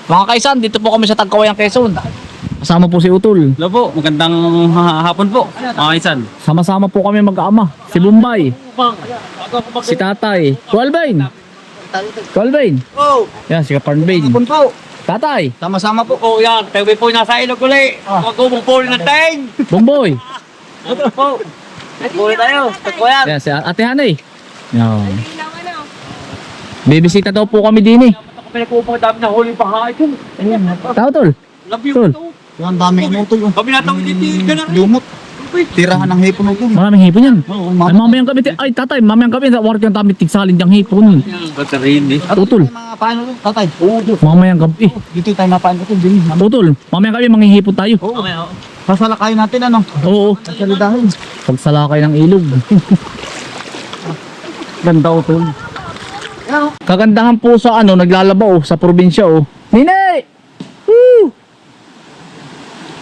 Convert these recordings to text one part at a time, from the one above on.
Mga kaisan, dito po kami sa Tagkawayan, Quezon. Kasama po si Utol. Hello po, magandang hapon po, mga kaisan. Sama-sama po kami mag-aama. Si Bombay, si Tatay, Kualbain. Kualbain. Oh, Yan, si Kaparnbain. hapon po. Tatay, Sama-sama po. Oh, yan, tayo po nasa ilog ulit. Magkumong po rin natin. Bomboy. Ito po. Buhay tayo, tagpuan. Yan, si Ate Hanay. Yan. Bibisita daw po kami din eh. Ako pinag-uupang dami na huli pa ito. Tao, Tol. Love you Tol. ito. Yan, daming inutoy. Kami natawid dito, ganun. Lumot. Tirahan ng hipon ito. Maraming hipon yan. Oo, Ay, mamayang gabi. Ay, tatay, mamayang gabi. Warga yung tamit tigsalin diyang hipon. Batarin eh. Utol. Mga paano ito, tatay? Mamayang gabi. Dito tayo mapaano ito, din. Utol, mamayang gabi manghihipon tayo. Oo. Sasalakayin natin, ano? Oo. Salidahin. Pagsalakay ng ilog. Ganda, Utol. Kagandahan po sa ano, naglalaba oh, sa probinsya oh. Ninay! Woo!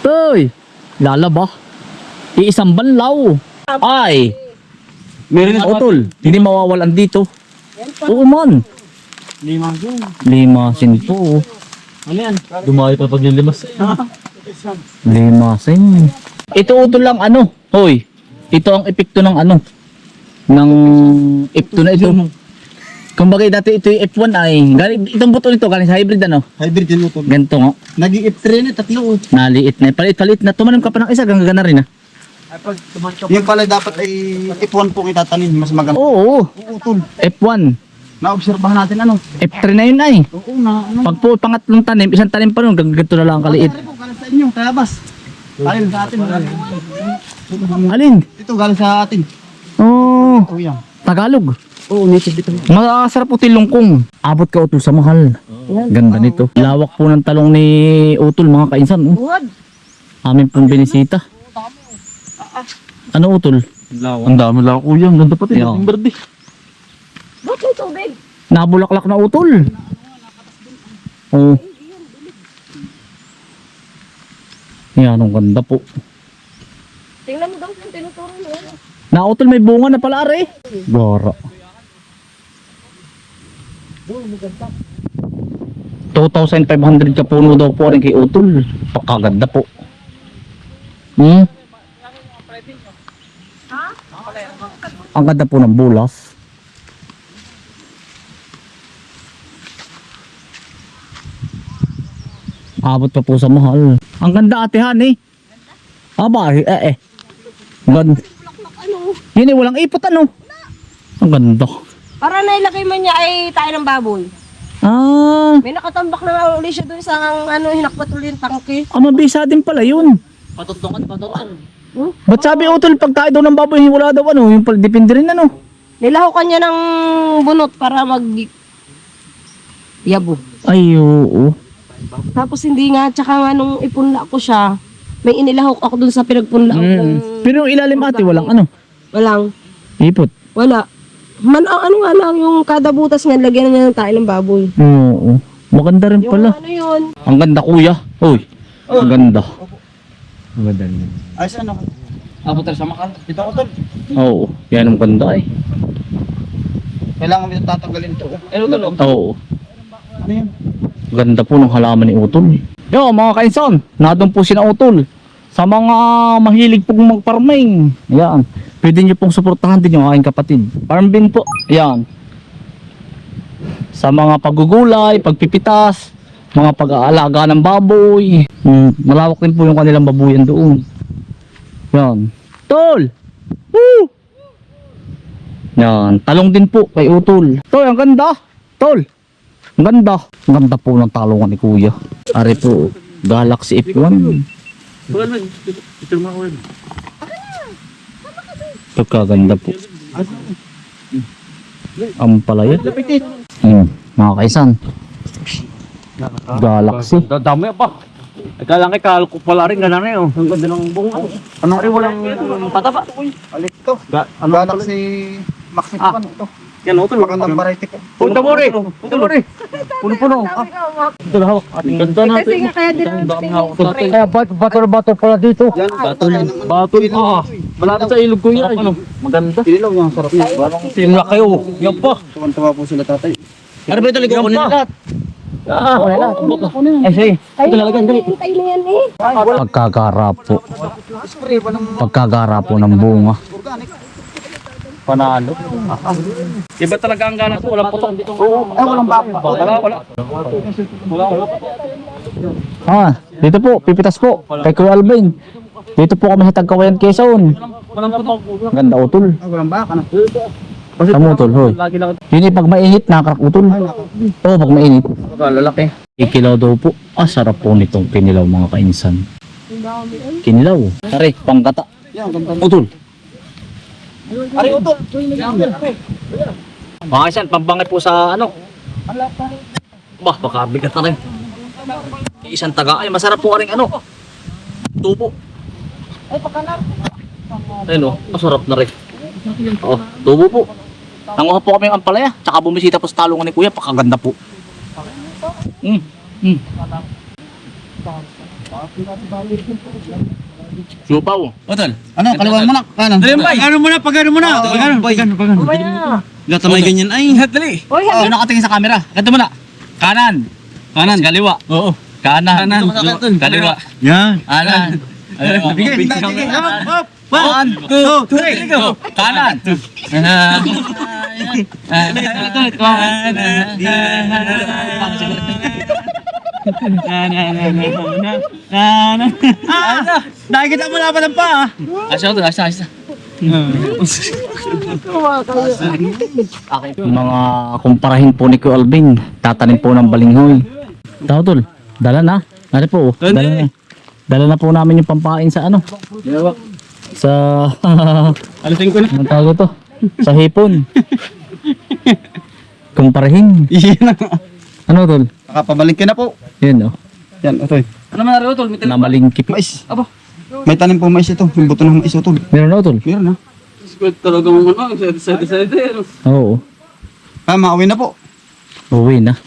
Toy! Lalaba. Iisang banlaw. Ay! Meron Utol, hindi mawawalan dito. Oo man. Limasin po. Ano yan? Dumayo pa paglilimas. Limasin. Ito Utol lang ano. Hoy, ito ang epekto ng ano. Ng F2 na ito. Kumbaga dati ito yung F1 ay. Galing, itong buto nito galing sa hybrid ano. Hybrid yan utol. Ganito nga. Naging F3 na, tatlo. Naliit na. Palit na. Tumanim ka pa ng isa. Gagana rin ah. Yung pala dapat ay F1 pong itatanim, mas maganda. Oo. Oo, utol. F1. Naobserbahan natin, ano? F3 na yun ay. Oo, na, ano? Pag po pangatlong tanim, isang tanim pa nun. Ganito na lang ang kaliit. Ano po, galing sa inyo, tayabas. Galing sa atin. Alin? Ito, galing sa atin. Oo. Oo, yan. Tagalog. Oo, native dito. Masarap po tilungkong. Abot ka Utol sa mahal. Ganda nito. Lawak po ng talong ni Utol mga kainsan. Oh. Amin pong binisita. Ano Utol? Ang dami lang kuya. Ang ganda pati. Ang berde. Nabulaklak na Utol. Oh. Yan, ang ganda po. Tingnan mo daw yung tinuturo mo. Na Utol may bunga na pala are. Gara. 2,500 ka puno daw po rin kay Utol. Pakaganda po. Ang ganda po ng bulas. Abot pa po sa mahal. Ang ganda Ate Han eh. Aba Ganda. Yun eh, walang ipot ano. Ang ganda. Para nailagay man niya ay tayo ng baboy. Ah, May nakatambak na uli siya doon sa ano, hinakbat uli yung tangke. mabisa din pala yun. Patutungan. Ba't sabi Utol, pag tayo daw ng baboy, wala daw ano, yung pala, depende rin ano. Nilahukan niya ng bunot para mag yabo. Ay, oo. Tapos hindi nga, tsaka nga nung ipunla ko siya, may inilahok ako doon sa pinagpunla ko. Pero yung ilalim Ate, walang ano, Walang, ipot. wala. Ano nga lang, yung kada butas nga, lagyan na niya ng tayo ng baboy. Oo. Maganda rin Yung pala. ano yun, Ang ganda kuya. Uy, ang ganda. Ang ganda niya. Ay, saan ako? Abot tayo sa makal. Dito ako, tol. Oo, yan ang ganda eh. Kailangan mo ito tatanggalin ito. Ano ito? Oo. Ano yan? Ganda po ng halaman ni Utol. Yo mga kainsan, nadun po si na Utol. Sa mga mahilig pong mag-farming. Ayan. Pwede nyo pong suportahan din yung aking kapatid. Farm bin po. Ayan. Sa mga pagugulay, pagpipitas, mga pag-aalaga ng baboy. Malawak din po yung kanilang babuyan doon. Ayan. Tol! Woo! Yan. Talong din po kay Utol. Tol, ang ganda. Tol. Ang ganda. Ang ganda po ng talungan ni Kuya. Ari po, Galaxy F1. Ito mga ulan. Pagkaganda po. Ang palaya. Mga kaisan. Galaxy. Dami pa. Ikaw lang ko pala rin ganun eh. Ang ganda ng bunga. Ano Ay, walang pataba. Alik to. Galaxy Max F1 ito. Yan, utol. Magandang variety ko. Punta mo rin. Punta mo rin. Puno-puno. Ito na hawak. Ating ganda natin. kasi nga kaya din Kaya bato pala dito. Yan, batol. Batol. Malapit sa ilog ko yan. Ano? Maganda. Inilaw yung sarap niya. Simla kayo. Yan pa. Tuwan-tuwa po sila tatay. Ano ba ito? Ligaw ko nila lahat. Wala na. Ay, sige. Ay, hintay na yan eh. Pagkagara po. Pagkagara po ng bunga. Panalo. Iba talaga ang gana ko, walang putok. Ay, walang baka. Wala. Ah, dito po, pipitas po. Kay Kuya Alvin. Dito po kami sa Tagkawayan, Quezon. Walang putok. Ganda utol. Ay, walang baka na. Sa utol, hoy. Lagi lang Yun yung pag mainit, nakakrap utol. Oo, pag mainit. lalaki. Ikilaw daw po. Ah, sarap po nitong kinilaw mga kainsan. Kinilaw. Tari, panggata. Yan, ganda. Utol. Ari, utol. Mga kainsan, pambangay po sa ano. Bah, baka bigat na rin. Isang taga. Ay, masarap po rin ano. Tubo. Ayun o, masarap na rin. Oo, tubo po. Nanguha po kami ng ampalaya. Tsaka bumisita po sa talungan ni Kuya. Pakaganda po. Lupaw. Utol. Ano, kaliwan mo na. Kanan. Pagano mo na. Pagano. Gata may ganyan. Ay, dali. Uy, Sino nakatingin sa camera? Ganito mo na. Kanan. Kanan. Kaliwa. Oo. Kanan. Kaliwa. Yan. Kanan. One, two, three, go. Kanan. Nakikita mo na pa ng pa. Asya to, asya. Mga kumparahin po ni Kuya Alvin, tatanim po ng balinghoy. Tao tol, dala na. Ano po, dala na. Dala na po namin yung pampain sa ano. Sa Alisin ko na. anong tawag ito? Sa hipon. Kumparahin. Ano tol? Nakapabalik ka na po. Yun oh. Yan, utol. Ano man naroon, tol? Namalingkip. Mais. May tanim po mais ito. Yung buto ng mais, utol. Meron na tol? Meron na. Talaga mo ano, sa Oo. Ah, makawin na po. Uwi na.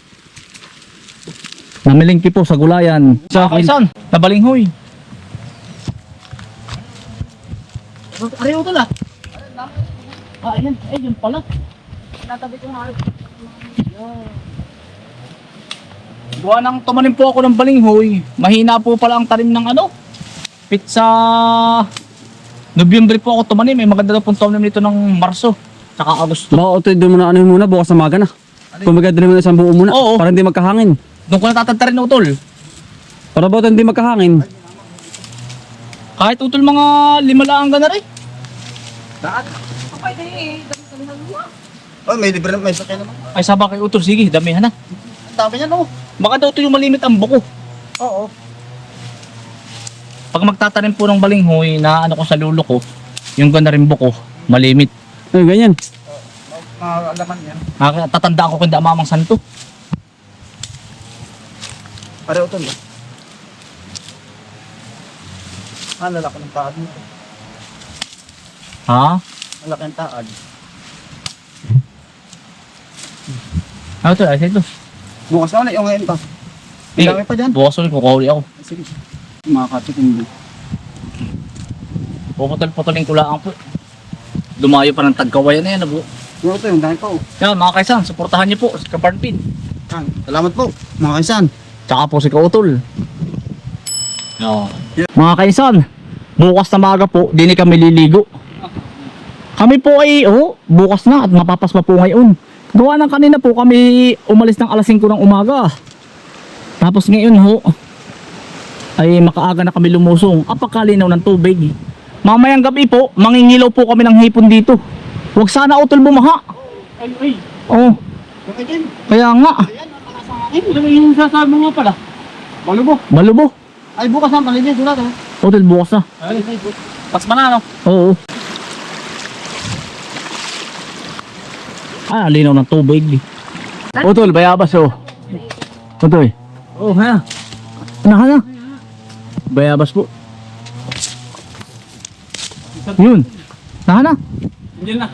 Namilingki po sa gulayan. Sa kaisan, nabalinghoy. Ariyo to la. Ah, ayan. Ayun pala. Buwan nang tumanim po ako ng balinghoy. Mahina po pala ang tanim ng ano. Pizza. Nobyembre po ako tumanim. May maganda daw pong tanim nito ng Marso. Tsaka Agosto. Baka ito doon muna ano muna, bukas sa maga na. Kumagad din mo na isang buo muna. Oo. Para hindi magkahangin. Doon ko natatantarin na utol. Para ba hindi magkahangin? Kahit utol mga 5 lang na rin. Oh, may libre na, may sakyan naman. Ay sabak kay utol. Sige, damihan na. Ang dami niya, no? Baka daw ito yung malimit ang buko. Oo. Pag magtatanim po ng balinghoy na ano ko sa lulo ko, yung ganda rin buko, malimit. Ay, ganyan. Alaman niya. Tatandaan ko kung damamang santo. Pare, utol. Ah, lalaki ng taad mo. Ha? Lalaki ng taad. Ano ito? Ay, ito. Bukas na ulit yung ngayon pa. Ang dami pa dyan. Bukas ulit, kukahuli ako. Sige. Makakatikin mo. Puputol-putulin ko lang po. Lumayo pa ng Tagkawayan na yan. Abo. Yung ito, yung dami pa, oh. Yan, mga kaisan, suportahan niyo po si Kaparnpin. Ah, salamat po, mga kaisan. Tsaka po si Kautol. Mga kaisan, bukas na maga po, di kami liligo. Kami po ay, bukas na at mapapas pa po ngayon. Gawa ng kanina po kami umalis ng alas 5 ng umaga. Tapos ngayon ay makaaga na kami lumusong. Apakalinaw ng tubig. Mamayang gabi po, mangingilaw po kami ng hipon dito. Huwag sana utol bumaha. Oh, kaya nga. Yung sasabi mo pala. Balubo. Ay, bukas na, malinis, wala to. Utol bukas na. Pas pa na, no? Oo. Ah, linaw ng tubig. Utol, bayabas oh. Utol. Oh, ha? Ano? Bayabas po. Yun. Nahana. Hindi na.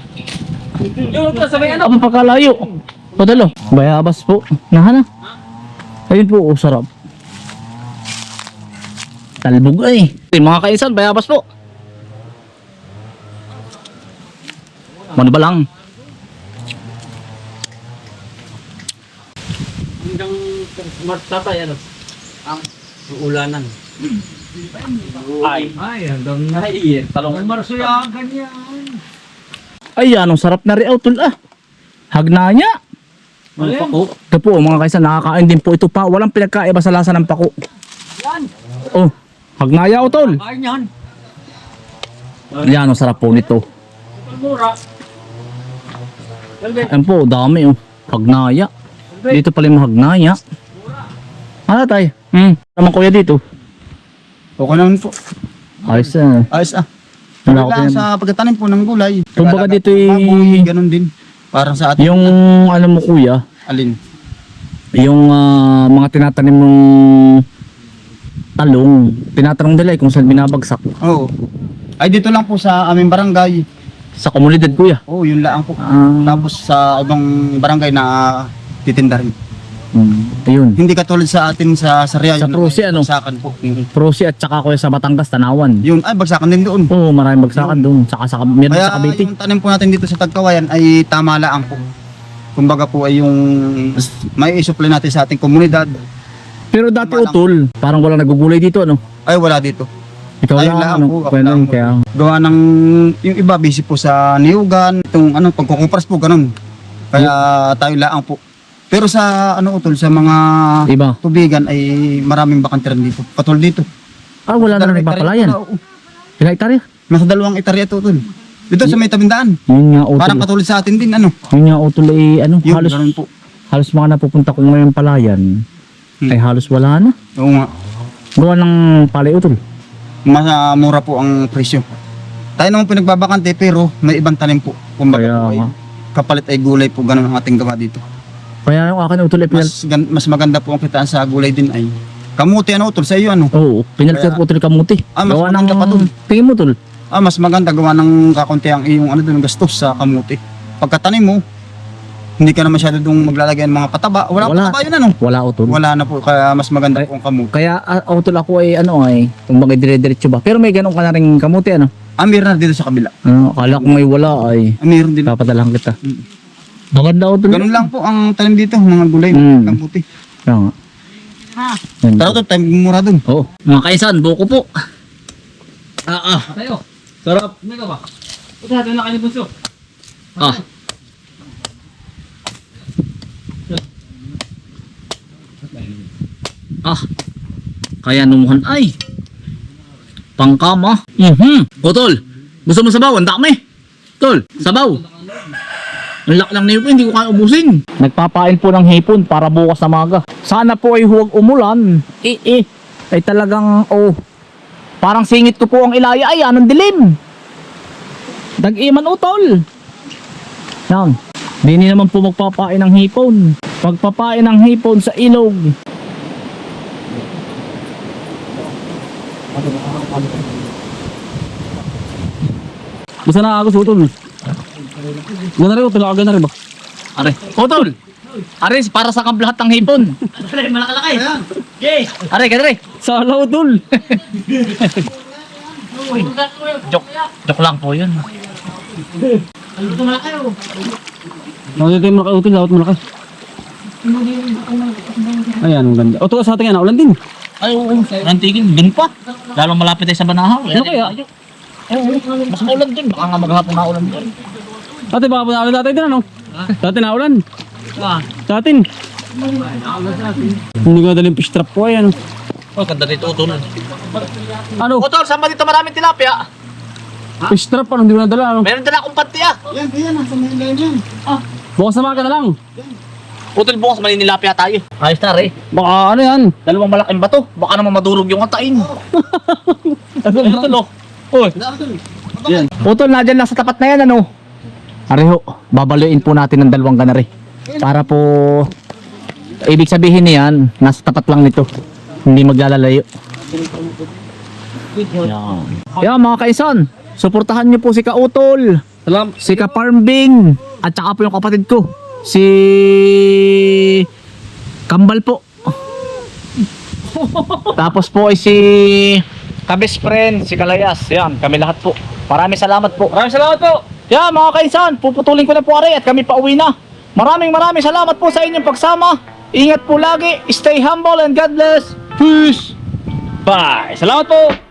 Yung sabay ano? Ang pagkalayo. Utol oh. Bayabas po. Nahana. Ayun po, sarap. Talbog ay. Mga kaisan, bayabas po. Ano ba lang? Hanggang Smart tatay, ano? Ang ulanan. Ay, hanggang naiiyak. Talong. Marsuya, ganyan. Ay, anong sarap na rin utol ah. Hagnaya. Ano pako? Ito po mga kaisan, nakakain din po ito pa. Walang pinagkaiba sa lasa ng pako. Yan. Oh, hagnaya utol. Kain yan. Yan, ang sarap po nito. Mura. Ayan po, dami oh. Hagnaya. Dito pala yung hagnaya. Ano tayo? Naman kuya dito. Okay naman po. Ayos ah. Ayos ah. Wala Wala ko lang yan. sa pagkatanim po ng gulay. Kumbaga Pag-alaga dito po ng ay- baboy, ganun din. Parang sa atin. Yung ano mo kuya, Alin? yung mga tinatanim mong talong, tinatanong nila kung saan binabagsak. Oo. Ay dito lang po sa aming barangay. Sa komunidad kuya. Oo, yun lang po. Ah. Tapos sa ibang barangay na titinda rin. Ayun. Hindi katulad sa atin sa Sariaya. Sa Prosi, ano? Bagsakan po. Prosi at saka kuya sa Batangas, Tanawan. Yun, ay bagsakan din doon. Oo, maraming bagsakan doon. Saka meron Kaya sa Cavite. yung tanim po natin dito sa Tagkawayan ay tama lang po. Kumbaga po ay yung may isupply natin sa ating komunidad. Pero dati Tama lang. utol, parang walang nagugulay dito, ano? Ay wala dito. Ikaw Ayun lang, lang ano? po, ako Kaya lang po. kaya, Gawa ng yung iba busy po sa niyugan, itong ano pagkukupras po ganun. Kaya tayo lang po. Pero sa ano utol sa mga iba. tubigan ay maraming bakante rin dito. Katulad dito. Ah, wala na rin Dalawang papalayan. hektarya po, oo. Ilang hektarya? Nasa 2 hektarya ito utol. Dito sa may tabindaan. Yun nga utol. Parang katulad sa atin din ano. Yun nga utol ay ano, Yun, halos ganun po. halos mga napupunta ko ngayon palayan. Ay halos wala na. Oo nga. Gawa ng palay utol. Mas mura po ang presyo. Tayo naman pinagbabakante pero may ibang tanim po. Kumbaga Kaya po ay nga. kapalit ay gulay po ganun ang ating gawa dito. Kaya yung akin utol ay Mas maganda po ang kitaan sa gulay din ay kamuti ano utol sa iyo ano. Oo, pinalter Kaya- ko utol kamuti. Ah, mas Gawa ng maganda pa dun. tingin mo utol. Mas maganda gawa ng kakunti ang iyong ano doon gastos sa kamuti. Pagkatanim mo hindi ka na masyado dong maglalagay ng mga pataba. Wala, Wala. pataba yun ano. Wala utol. Wala na po kaya mas maganda po ang kamuti. Kaya utol ako ay ano ay, kumbaga dire-diretso ba. Pero may ganun ka na rin kamuti ano. Meron na dito sa kabila. Akala ko may wala ay Meron din. papadalahan kita. Mm. Maganda utol. Ganun lang po ang tanim dito mga gulay kamuti. Kaya nga. Yan. Pero ito time mura doon. Oo. Mga kaisan, buko po. Tayo. Sarap. Ano ka ba? Ito natin na kayo bunso. Ah. Ah. Kaya numuhan ay. Pangkama. Tol. Gusto mo sabaw? Ang dami. Tol, sabaw. Ang laki lang na hipon, hindi ko kaya ubusin. Nagpapain po ng hipon para bukas na maga. Sana po ay huwag umulan. Ay talagang, parang singit ko po ang ilaya. Ay, anong dilim. Dag-iman utol. Yan. Dini naman po magpapain ng hipon. Pagpapain ng hipon sa ilog. Gusto na ako utol. Gana rin utol, gana rin ba? Are, utol. Are, para sa kablahat ng hipon. Are, malaki-laki. Okay. Are, gana rin. Sa utol. Joke lang po yun. Nakita yung malaki utol, dapat malaki. Ayan, ang ganda. O, sa atin yan, ulan din. Ay, oo. Nantigin, dun pa. Lalong malapit tayo sa Banahaw. Ano kaya? Mas maulan dun. Baka nga maghapon na ulan dun. Ate, baka punaulan dati din, ano? Dati na ulan. Sa atin. Hindi ko daling fish trap po, ayan. Oh, ganda dito, utol. Ano? Utol, saan ba dito maraming tilapia? Fish trap, ano? Hindi ko nadala, ano? Meron dala akong panty ah. Yan, nasa may lalim yan. Bukas na maga na lang. Utol, bukas maninilapia tayo. Ayos na rin. Baka ano yan? Dalawang malaking bato. Baka naman madurog yung katain. Utol, oh. Uy. Yan. Utol, nadyan lang sa tapat na yan, ano? Areho, babaluin po natin ng dalawang ganari. Para po, ibig sabihin niyan, nasa tapat lang nito. Hindi maglalalayo. Yan. Yan mga kaisan, suportahan niyo po si Kautol, Salam. si Kaparmbing, at saka po yung kapatid ko, si Kambal po. Tapos po ay si Kabis friend, si Kalayas. Yan, kami lahat po. Maraming salamat po. Maraming salamat po. Yan mga kaisan, puputulin ko na po ari at kami pauwi na. Maraming salamat po sa inyong pagsama. Ingat po lagi. Stay humble and God bless. Peace. Bye. Salamat po.